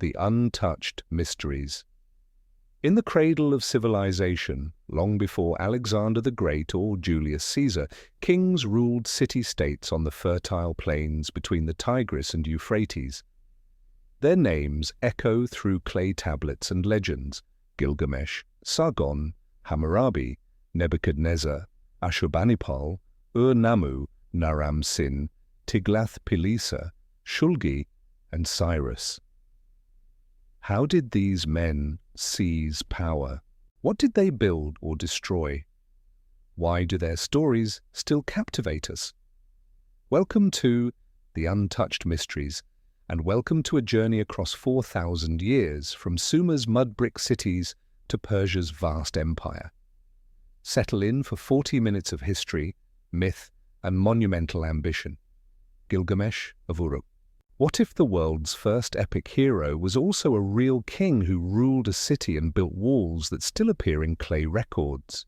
the Untouched Mysteries. In the cradle of civilization, long before Alexander the Great or Julius Caesar, kings ruled city-states on the fertile plains between the Tigris and Euphrates. Their names echo through clay tablets and legends: Gilgamesh, Sargon, Hammurabi, Nebuchadnezzar, Ashurbanipal, Ur-Nammu, Naram-Sin, Tiglath-Pileser, Shulgi, and Cyrus. How did these men seize power? What did they build or destroy? Why do their stories still captivate us? Welcome to the Untouched Mysteries, and welcome to a journey across 4,000 years, from Sumer's mud-brick cities to Persia's vast empire. Settle in for 40 minutes of history, myth, and monumental ambition. Gilgamesh of Uruk. What if the world's first epic hero was also a real king who ruled a city and built walls that still appear in clay records?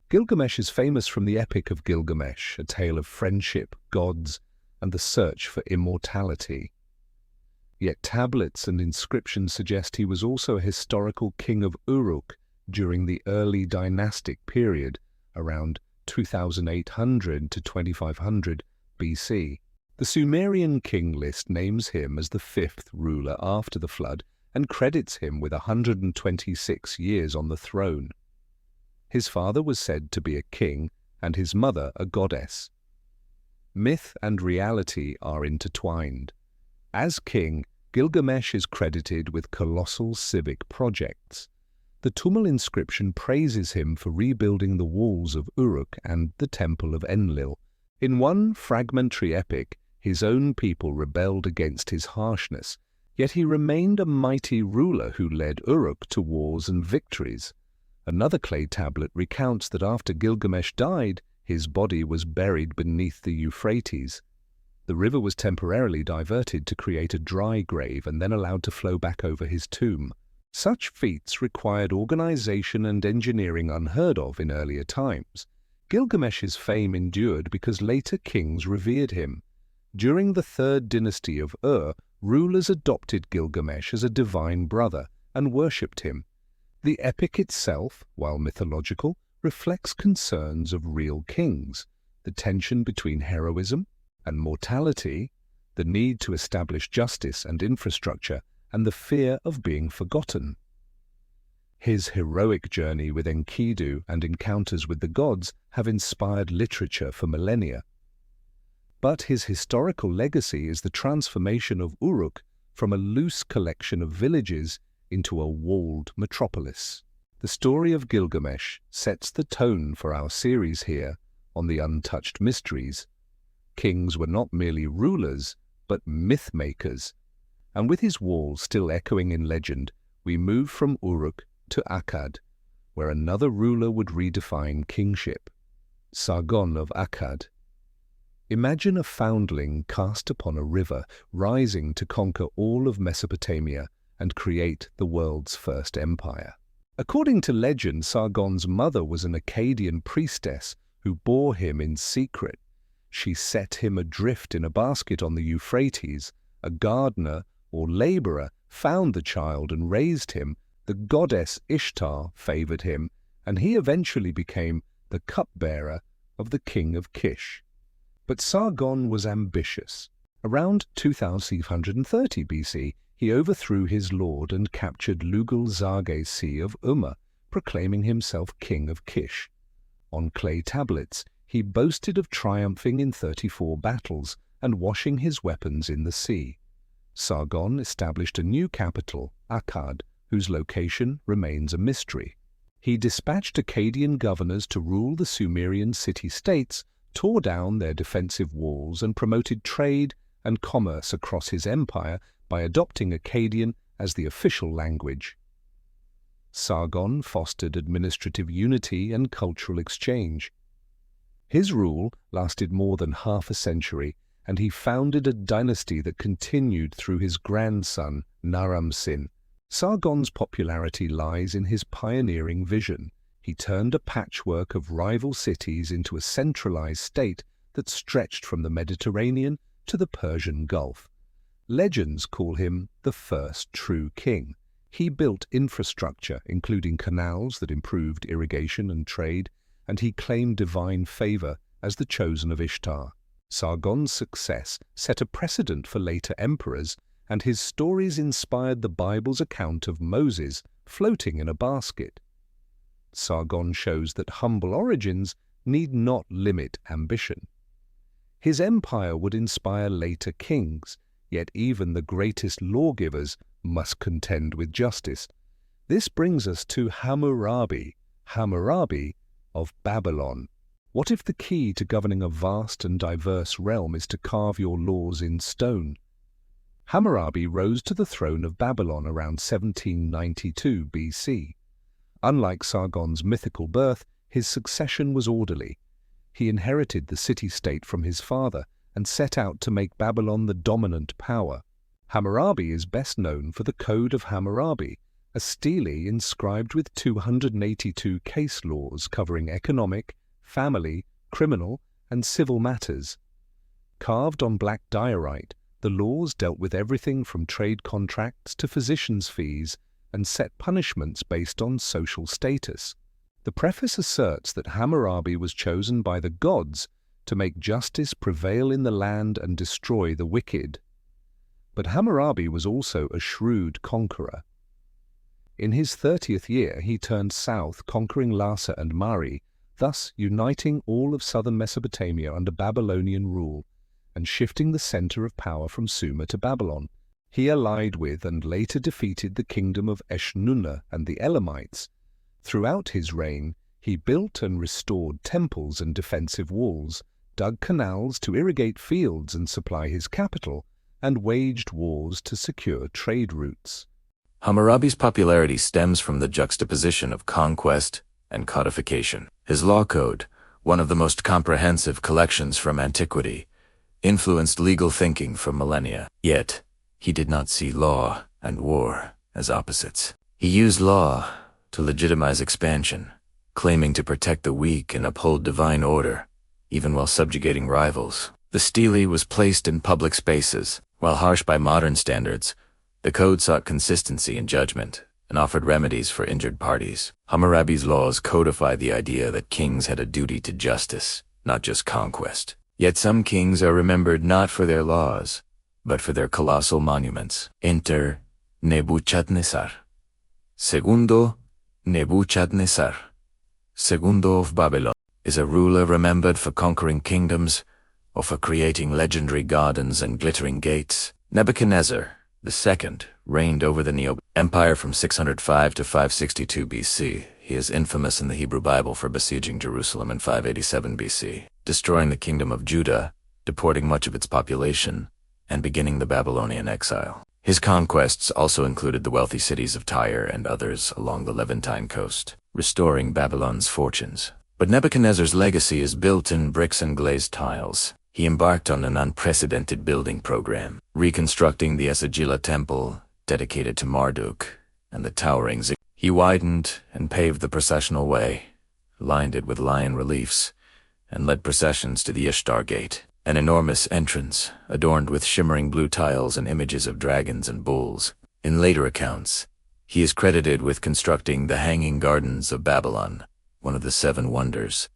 Gilgamesh is famous from the Epic of Gilgamesh, a tale of friendship, gods, and the search for immortality. Yet tablets and inscriptions suggest he was also a historical king of Uruk during the early dynastic period, around 2800 to 2500 BC. The Sumerian king list names him as the fifth ruler after the flood and credits him with 126 years on the throne. His father was said to be a king and his mother a goddess. Myth and reality are intertwined. As king, Gilgamesh is credited with colossal civic projects. The Tumul inscription praises him for rebuilding the walls of Uruk and the Temple of Enlil. In one fragmentary epic, his own people rebelled against his harshness, yet he remained a mighty ruler who led Uruk to wars and victories. Another clay tablet recounts that after Gilgamesh died, his body was buried beneath the Euphrates. The river was temporarily diverted to create a dry grave and then allowed to flow back over his tomb. Such feats required organization and engineering unheard of in earlier times. Gilgamesh's fame endured because later kings revered him. During the third dynasty of Ur, rulers adopted Gilgamesh as a divine brother and worshipped him. The epic itself, while mythological, reflects concerns of real kings: the tension between heroism and mortality, the need to establish justice and infrastructure, and the fear of being forgotten. His heroic journey with Enkidu and encounters with the gods have inspired literature for millennia. But his historical legacy is the transformation of Uruk from a loose collection of villages into a walled metropolis. The story of Gilgamesh sets the tone for our series here on the Untouched Mysteries. Kings were not merely rulers, but myth-makers. And with his walls still echoing in legend, we move from Uruk to Akkad, where another ruler would redefine kingship: Sargon of Akkad. Imagine a foundling cast upon a river, rising to conquer all of Mesopotamia and create the world's first empire. According to legend, Sargon's mother was an Akkadian priestess who bore him in secret. She set him adrift in a basket on the Euphrates. A gardener or laborer found the child and raised him. The goddess Ishtar favored him, and he eventually became the cupbearer of the king of Kish. But Sargon was ambitious. Around 2530 BC, he overthrew his lord and captured Lugal-Zarge of Umma, proclaiming himself king of Kish. On clay tablets, he boasted of triumphing in 34 battles and washing his weapons in the sea. Sargon established a new capital, Akkad, whose location remains a mystery. He dispatched Akkadian governors to rule the Sumerian city-states, tore down their defensive walls, and promoted trade and commerce across his empire by adopting Akkadian as the official language. Sargon fostered administrative unity and cultural exchange. His rule lasted more than half a century, and he founded a dynasty that continued through his grandson, Naram-Sin. Sargon's popularity lies in his pioneering vision. He turned a patchwork of rival cities into a centralized state that stretched from the Mediterranean to the Persian Gulf. Legends call him the first true king. He built infrastructure, including canals that improved irrigation and trade, and he claimed divine favor as the chosen of Ishtar. Sargon's success set a precedent for later emperors, and his stories inspired the Bible's account of Moses floating in a basket. Sargon shows that humble origins need not limit ambition. His empire would inspire later kings, yet even the greatest lawgivers must contend with justice. This brings us to Hammurabi of Babylon. What if the key to governing a vast and diverse realm is to carve your laws in stone? Hammurabi rose to the throne of Babylon around 1792 BC. Unlike Sargon's mythical birth, his succession was orderly. He inherited the city-state from his father and set out to make Babylon the dominant power. Hammurabi is best known for the Code of Hammurabi, a stele inscribed with 282 case laws covering economic, family, criminal, and civil matters. Carved on black diorite, the laws dealt with everything from trade contracts to physicians' fees and set punishments based on social status. The preface asserts that Hammurabi was chosen by the gods to make justice prevail in the land and destroy the wicked. But Hammurabi was also a shrewd conqueror. In his 30th year, he turned south, conquering Lhasa and Mari, thus uniting all of southern Mesopotamia under Babylonian rule and shifting the center of power from Sumer to Babylon. He allied with and later defeated the kingdom of Eshnunna and the Elamites. Throughout his reign, he built and restored temples and defensive walls, dug canals to irrigate fields and supply his capital, and waged wars to secure trade routes. Hammurabi's popularity stems from the juxtaposition of conquest and codification. His law code, one of the most comprehensive collections from antiquity, influenced legal thinking for millennia. Yet, he did not see law and war as opposites. He used law to legitimize expansion, claiming to protect the weak and uphold divine order, even while subjugating rivals. The stele was placed in public spaces. While harsh by modern standards, the code sought consistency in judgment and offered remedies for injured parties. Hammurabi's laws codified the idea that kings had a duty to justice, not just conquest. Yet some kings are remembered not for their laws, but for their colossal monuments. Enter Nebuchadnezzar. Segundo Nebuchadnezzar, Segundo of Babylon, is a ruler remembered for conquering kingdoms or for creating legendary gardens and glittering gates. Nebuchadnezzar II reigned over the Neo Empire from 605 to 562 BC. He is infamous in the Hebrew Bible for besieging Jerusalem in 587 BC, destroying the kingdom of Judah, deporting much of its population, and beginning the Babylonian exile. His conquests also included the wealthy cities of Tyre and others along the Levantine coast, restoring Babylon's fortunes. But Nebuchadnezzar's legacy is built in bricks and glazed tiles. He embarked on an unprecedented building program, reconstructing the Esagila temple, dedicated to Marduk, and the towering ziggurat. He widened and paved the processional way, lined it with lion reliefs, and led processions to the Ishtar Gate, an enormous entrance adorned with shimmering blue tiles and images of dragons and bulls. In later accounts, he is credited with constructing the Hanging Gardens of Babylon, one of the 7 wonders,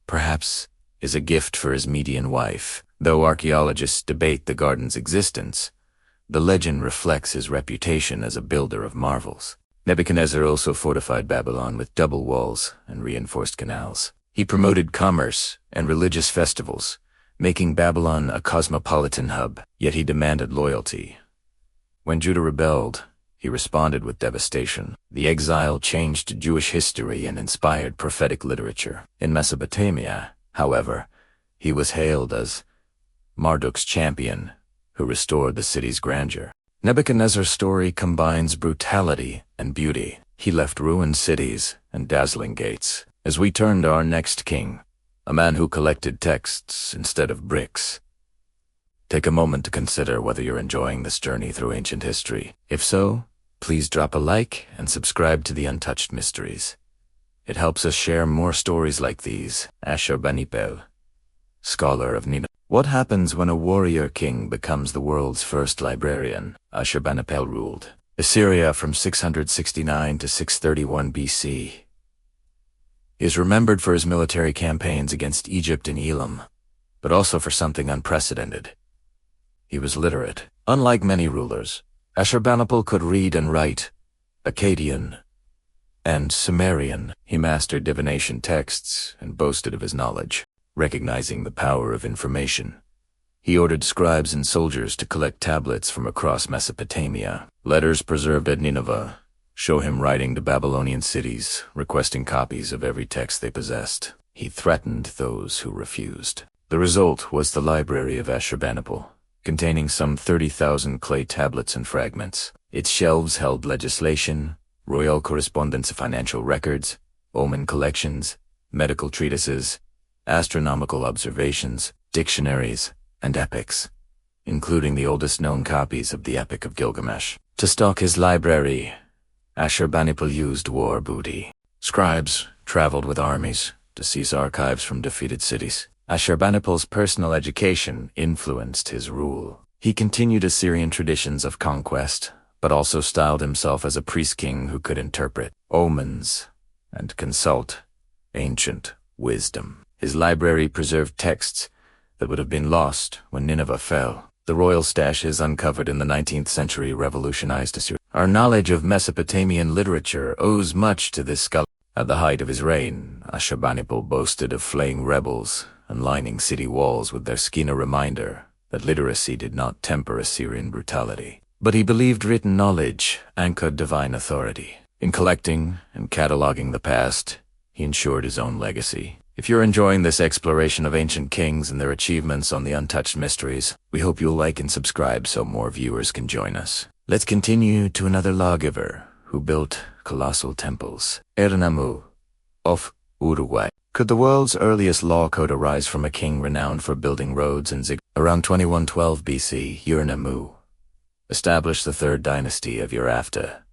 perhaps is a gift for his Median wife. Though archaeologists debate the garden's existence, the legend reflects his reputation as a builder of marvels. Nebuchadnezzar also fortified Babylon with double walls and reinforced canals. He promoted commerce and religious festivals, making Babylon a cosmopolitan hub, yet he demanded loyalty. When Judah rebelled, he responded with devastation. The exile changed Jewish history and inspired prophetic literature. In Mesopotamia, however, he was hailed as Marduk's champion, who restored the city's grandeur. Nebuchadnezzar's story combines brutality and beauty. He left ruined cities and dazzling gates. As we turn to our next king, a man who collected texts instead of bricks, take a moment to consider whether you're enjoying this journey through ancient history. If so, please drop a like and subscribe to the Untouched Mysteries. It helps us share more stories like these. Ashurbanipal, scholar of Nina. What happens when a warrior king becomes the world's first librarian? Ashurbanipal ruled Assyria from 669 to 631 BC. He is remembered for his military campaigns against Egypt and Elam, but also for something unprecedented. He was literate. Unlike many rulers, Ashurbanipal could read and write Akkadian and Sumerian. He mastered divination texts and boasted of his knowledge. Recognizing the power of information, he ordered scribes and soldiers to collect tablets from across Mesopotamia. Letters preserved at Nineveh show him writing to Babylonian cities, requesting copies of every text they possessed. He threatened those who refused. The result was the Library of Ashurbanipal, containing some 30,000 clay tablets and fragments. Its shelves held legislation, royal correspondence, financial records, omen collections, medical treatises, astronomical observations, dictionaries, and epics, including the oldest known copies of the Epic of Gilgamesh. To stock his library, Ashurbanipal used war booty. Scribes traveled with armies to seize archives from defeated cities. Ashurbanipal's personal education influenced his rule. He continued Assyrian traditions of conquest, but also styled himself as a priest-king who could interpret omens and consult ancient wisdom. His library preserved texts that would have been lost when Nineveh fell. The royal stashes uncovered in the 19th century revolutionized Assyria. Our knowledge of Mesopotamian literature owes much to this scholar. At the height of his reign, Ashurbanipal boasted of flaying rebels and lining city walls with their skin, a reminder that literacy did not temper Assyrian brutality. But he believed written knowledge anchored divine authority. In collecting and cataloging the past, he ensured his own legacy. If you're enjoying this exploration of ancient kings and their achievements on the Untouched Mysteries, we hope you'll like and subscribe so more viewers can join us. Let's continue to another lawgiver who built colossal temples. Ur-Nammu of Uruk. Could the world's earliest law code arise from a king renowned for building roads and ziggurats? Around 2112 BC, Ur-Nammu established the third dynasty of Ur-After,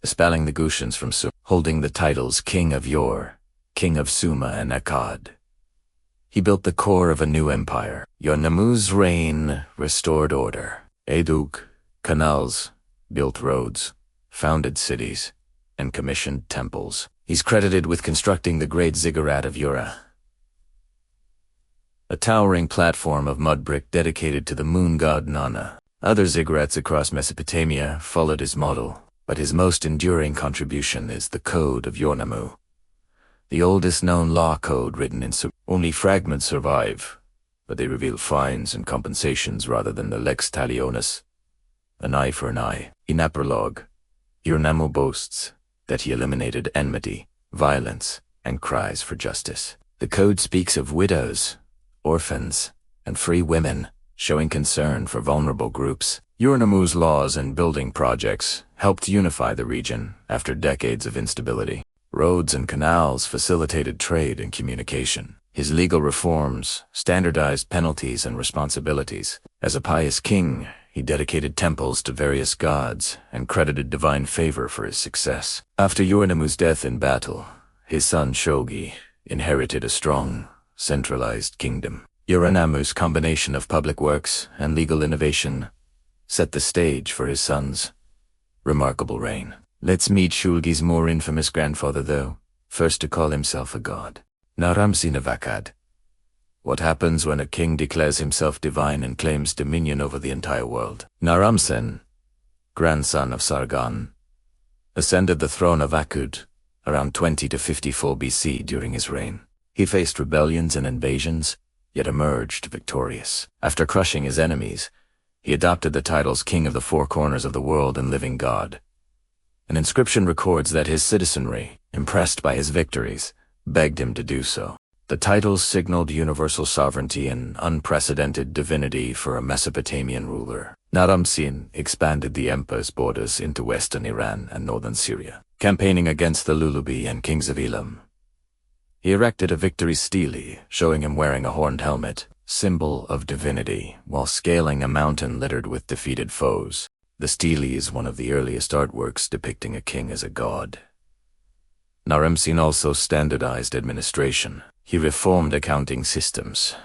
expelling the Gushans from Sumer, holding the titles King of Ur, King of Sumer and Akkad. He built the core of a new empire. Ur-Nammu's reign restored order. Dug canals, built roads, founded cities, and commissioned temples. He's credited with constructing the great ziggurat of Ura, a towering platform of mud brick dedicated to the moon god Nana. Other ziggurats across Mesopotamia followed his model, but his most enduring contribution is the Code of Ur-Nammu, the oldest known law code written in Sumer. Only fragments survive, but they reveal fines and compensations rather than the lex talionis, an eye for an eye. In epilogue, Ur-Nammu boasts that he eliminated enmity, violence, and cries for justice. The code speaks of widows, orphans, and free women, showing concern for vulnerable groups. Ur-Nammu's laws and building projects helped unify the region after decades of instability. Roads and canals facilitated trade and communication. His legal reforms standardized penalties and responsibilities. As a pious king, he dedicated temples to various gods and credited divine favor for his success. After Ur-Nammu's death in battle, his son Shulgi inherited a strong, centralized kingdom. Ur-Nammu's combination of public works and legal innovation set the stage for his son's remarkable reign. Let's meet Shulgi's more infamous grandfather, though, first to call himself a god. Naram-Sin of Akkad. What happens when a king declares himself divine and claims dominion over the entire world? Naram-Sin, grandson of Sargon, ascended the throne of Akkad around 20 to 54 BC during his reign. He faced rebellions and invasions, yet emerged victorious. After crushing his enemies, he adopted the titles King of the Four Corners of the World and Living God. An inscription records that his citizenry, impressed by his victories, begged him to do so. The titles signaled universal sovereignty and unprecedented divinity for a Mesopotamian ruler. Naram-Sin expanded the empire's borders into western Iran and northern Syria, campaigning against the Lulubi and kings of Elam. He erected a victory stele, showing him wearing a horned helmet, symbol of divinity, while scaling a mountain littered with defeated foes. The stele is one of the earliest artworks depicting a king as a god. Naram-Sin also standardized administration. He reformed accounting systems,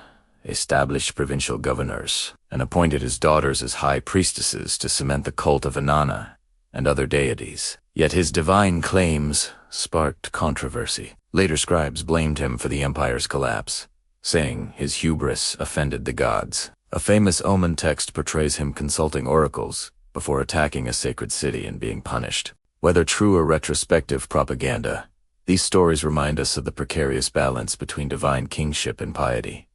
established provincial governors, and appointed his daughters as high priestesses to cement the cult of Inanna and other deities. Yet his divine claims sparked controversy. Later scribes blamed him for the empire's collapse, saying his hubris offended the gods. A famous omen text portrays him consulting oracles before attacking a sacred city and being punished. Whether true or retrospective propaganda, these stories remind us of the precarious balance between divine kingship and piety.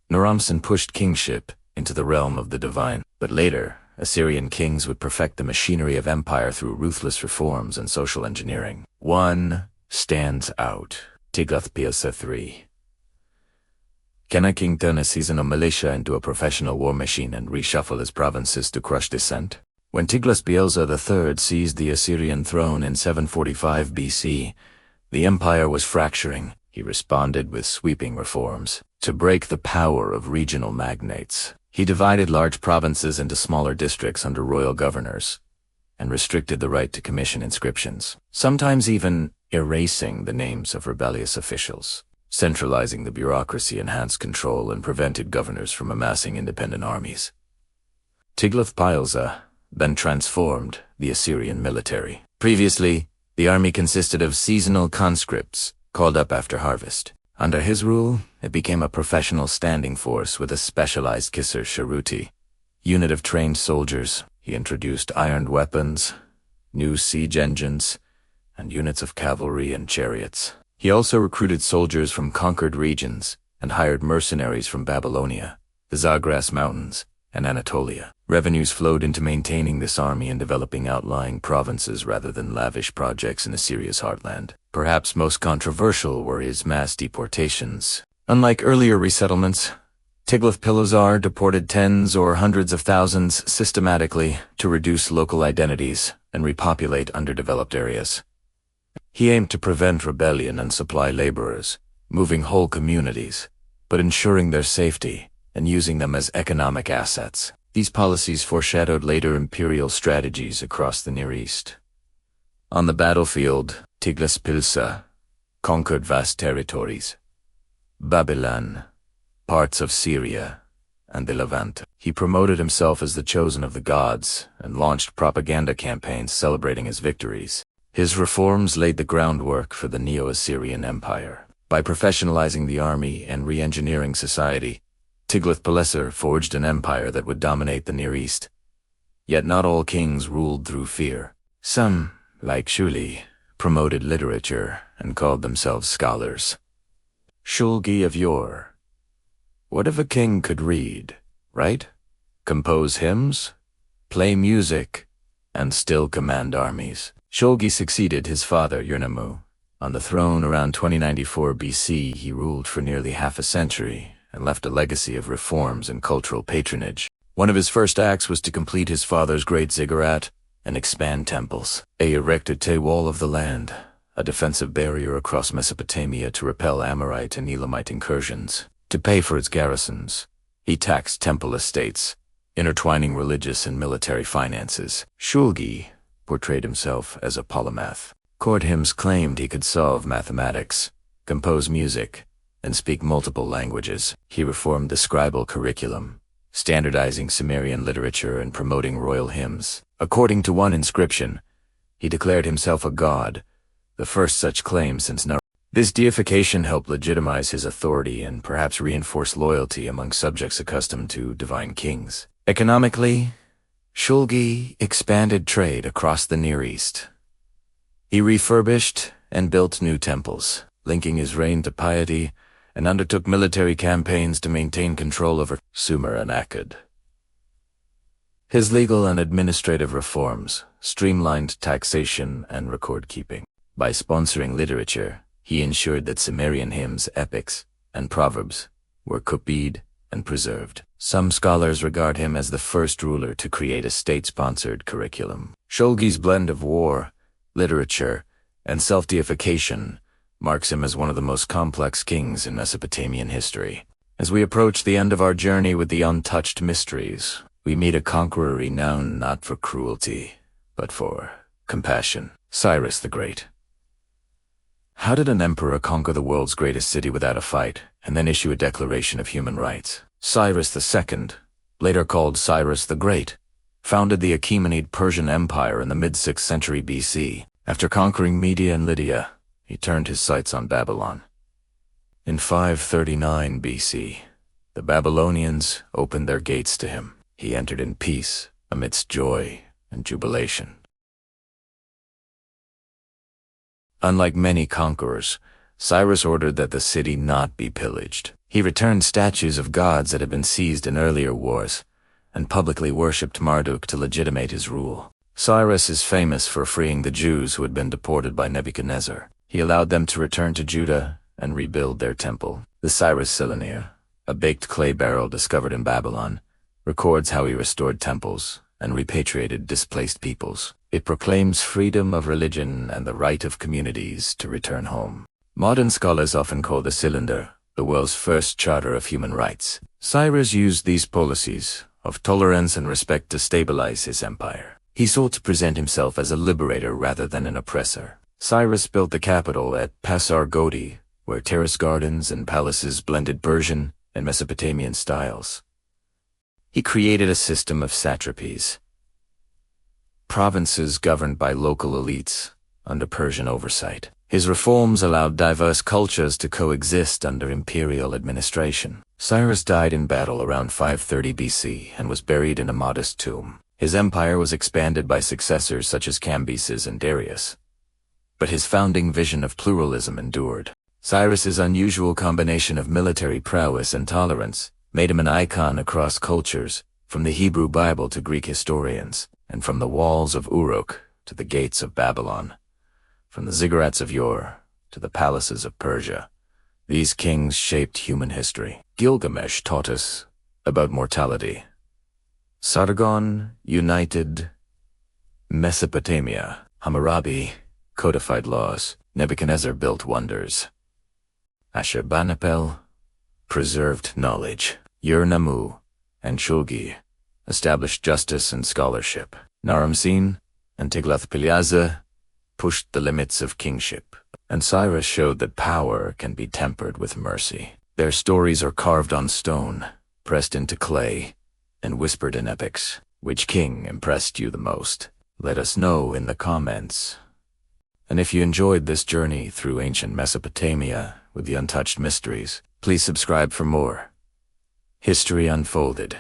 Naram-Sin pushed kingship into the realm of the divine, but later, Assyrian kings would perfect the machinery of empire through ruthless reforms and social engineering. One stands out: Tiglath-Pileser III. Can a king turn a seasonal militia into a professional war machine and reshuffle his provinces to crush dissent? When Tiglath-Pileser III seized the Assyrian throne in 745 BC, the empire was fracturing. He responded with sweeping reforms to break the power of regional magnates. He divided large provinces into smaller districts under royal governors and restricted the right to commission inscriptions, sometimes even erasing the names of rebellious officials. Centralizing the bureaucracy enhanced control and prevented governors from amassing independent armies. Tiglath-Pileser then transformed the Assyrian military. Previously, the army consisted of seasonal conscripts called up after harvest. Under his rule, it became a professional standing force with a specialized Kisar Sharuti unit of trained soldiers. He introduced ironed weapons, new siege engines, and units of cavalry and chariots. He also recruited soldiers from conquered regions and hired mercenaries from Babylonia, the Zagros Mountains, and Anatolia. Revenues flowed into maintaining this army and developing outlying provinces rather than lavish projects in Assyria's heartland. Perhaps most controversial were his mass deportations. Unlike earlier resettlements, Tiglath-Pileser deported tens or hundreds of thousands systematically to reduce local identities and repopulate underdeveloped areas. He aimed to prevent rebellion and supply laborers, moving whole communities, but ensuring their safety and using them as economic assets. These policies foreshadowed later imperial strategies across the Near East. On the battlefield, Tiglath-Pileser conquered vast territories: Babylon, parts of Syria, and the Levant. He promoted himself as the chosen of the gods and launched propaganda campaigns celebrating his victories. His reforms laid the groundwork for the Neo-Assyrian Empire. By professionalizing the army and re-engineering society, Tiglath-Pileser forged an empire that would dominate the Near East. Yet not all kings ruled through fear. Some, like Shulgi, promoted literature and called themselves scholars. Shulgi of yore. What if a king could read, write, compose hymns, play music, and still command armies? Shulgi succeeded his father, Ur-Nammu. On the throne around 2094 BC, he ruled for nearly half a century and left a legacy of reforms and cultural patronage. One of his first acts was to complete his father's great ziggurat and expand temples. He erected the Wall of the Land, a defensive barrier across Mesopotamia to repel Amorite and Elamite incursions. To pay for its garrisons, he taxed temple estates, intertwining religious and military finances. Shulgi portrayed himself as a polymath. Court hymns claimed he could solve mathematics, compose music, and speak multiple languages. He reformed the scribal curriculum, standardizing Sumerian literature and promoting royal hymns. According to one inscription, he declared himself a god, the first such claim since Naram. This deification helped legitimize his authority and perhaps reinforce loyalty among subjects accustomed to divine kings. Economically, Shulgi expanded trade across the Near East. He refurbished and built new temples, linking his reign to piety, and undertook military campaigns to maintain control over Sumer and Akkad. His legal and administrative reforms streamlined taxation and record-keeping. By sponsoring literature, he ensured that Sumerian hymns, epics, and proverbs were copied and preserved. Some scholars regard him as the first ruler to create a state-sponsored curriculum. Shulgi's blend of war, literature, and self-deification marks him as one of the most complex kings in Mesopotamian history. As we approach the end of our journey with the Untouched mysteries, we meet a conqueror renowned not for cruelty, but for compassion: Cyrus the Great. How did an emperor conquer the world's greatest city without a fight, and then issue a declaration of human rights? Cyrus II, later called Cyrus the Great, founded the Achaemenid Persian Empire in the mid-6th century BC. After conquering Media and Lydia, he turned his sights on Babylon. In 539 BC, the Babylonians opened their gates to him. He entered in peace amidst joy and jubilation. Unlike many conquerors, Cyrus ordered that the city not be pillaged. He returned statues of gods that had been seized in earlier wars, and publicly worshipped Marduk to legitimate his rule. Cyrus is famous for freeing the Jews who had been deported by Nebuchadnezzar. He allowed them to return to Judah and rebuild their temple. The Cyrus Cylinder, a baked clay barrel discovered in Babylon, records how he restored temples and repatriated displaced peoples. It proclaims freedom of religion and the right of communities to return home. Modern scholars often call the cylinder the world's first charter of human rights. Cyrus used these policies of tolerance and respect to stabilize his empire. He sought to present himself as a liberator rather than an oppressor. Cyrus built the capital at Pasargadae, where terrace gardens and palaces blended Persian and Mesopotamian styles. He created a system of satrapies, provinces governed by local elites under Persian oversight. His reforms allowed diverse cultures to coexist under imperial administration. Cyrus died in battle around 530 BC and was buried in a modest tomb. His empire was expanded by successors such as Cambyses and Darius, but his founding vision of pluralism endured. Cyrus's unusual combination of military prowess and tolerance made him an icon across cultures, from the Hebrew Bible to Greek historians, and from the walls of Uruk to the gates of Babylon, from the ziggurats of Ur to the palaces of Persia. These kings shaped human history. Gilgamesh taught us about mortality. Sargon united Mesopotamia. Hammurabi codified laws. Nebuchadnezzar built wonders. Ashurbanipal preserved knowledge. Ur-Nammu and Shulgi established justice and scholarship. Naram-Sin and Tiglath-Pileser pushed the limits of kingship. And Cyrus showed that power can be tempered with mercy. Their stories are carved on stone, pressed into clay, and whispered in epics. Which king impressed you the most? Let us know in the comments. And if you enjoyed this journey through ancient Mesopotamia with the untouched mysteries, please subscribe for more. History Unfolded.